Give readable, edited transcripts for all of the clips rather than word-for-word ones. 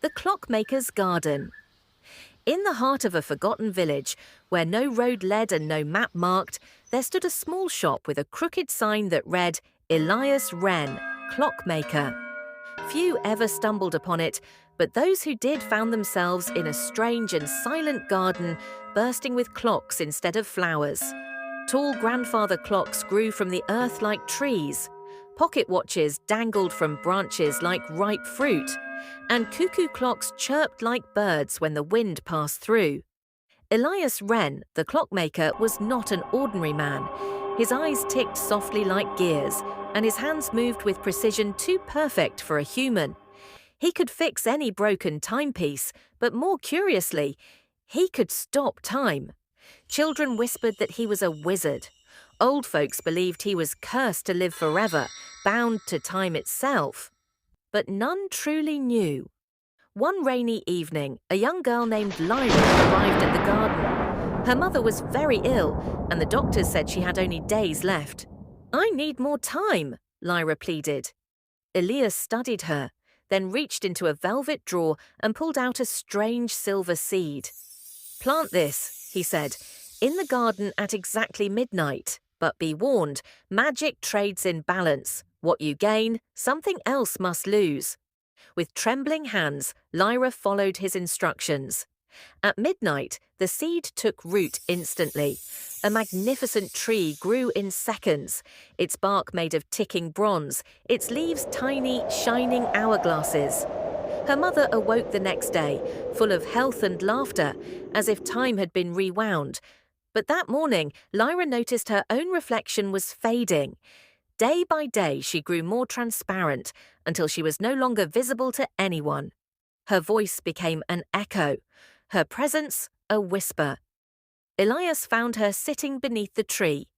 The Clockmaker's Garden. In the heart of a forgotten village, where no road led and no map marked, there stood a small shop with a crooked sign that read, Elias Wren, Clockmaker. Few ever stumbled upon it, but those who did found themselves in a strange and silent garden bursting with clocks instead of flowers. Tall grandfather clocks grew from the earth like trees. Pocket watches dangled from branches like ripe fruit, and cuckoo clocks chirped like birds when the wind passed through. Elias Wren, the clockmaker, was not an ordinary man. His eyes ticked softly like gears, and his hands moved with precision too perfect for a human. He could fix any broken timepiece, but more curiously, he could stop time. Children whispered that he was a wizard. Old folks believed he was cursed to live forever, bound to time itself. But none truly knew. One rainy evening, a young girl named Lyra arrived at the garden. Her mother was very ill, and the doctors said she had only days left. "I need more time," Lyra pleaded. Elias studied her, then reached into a velvet drawer and pulled out a strange silver seed. "Plant this," he said, "in the garden at exactly midnight. But be warned, magic trades in balance. What you gain, something else must lose." With trembling hands, Lyra followed his instructions. At midnight, the seed took root instantly. A magnificent tree grew in seconds, its bark made of ticking bronze, its leaves tiny, shining hourglasses. Her mother awoke the next day, full of health and laughter, as if time had been rewound. But that morning, Lyra noticed her own reflection was fading. Day by day, she grew more transparent until she was no longer visible to anyone. Her voice became an echo, her presence a whisper. Elias found her sitting beneath the tree.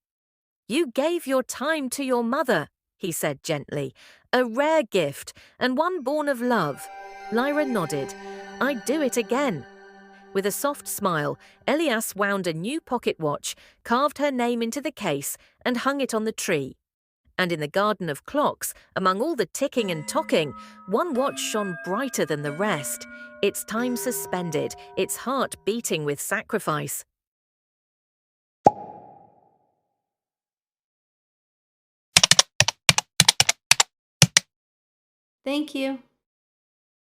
"You gave your time to your mother," he said gently, "a rare gift and one born of love." Lyra nodded. "I'd do it again." With a soft smile, Elias wound a new pocket watch, carved her name into the case, and hung it on the tree. And in the garden of clocks, among all the ticking and tocking, one watch shone brighter than the rest, its time suspended, its heart beating with sacrifice. Thank you.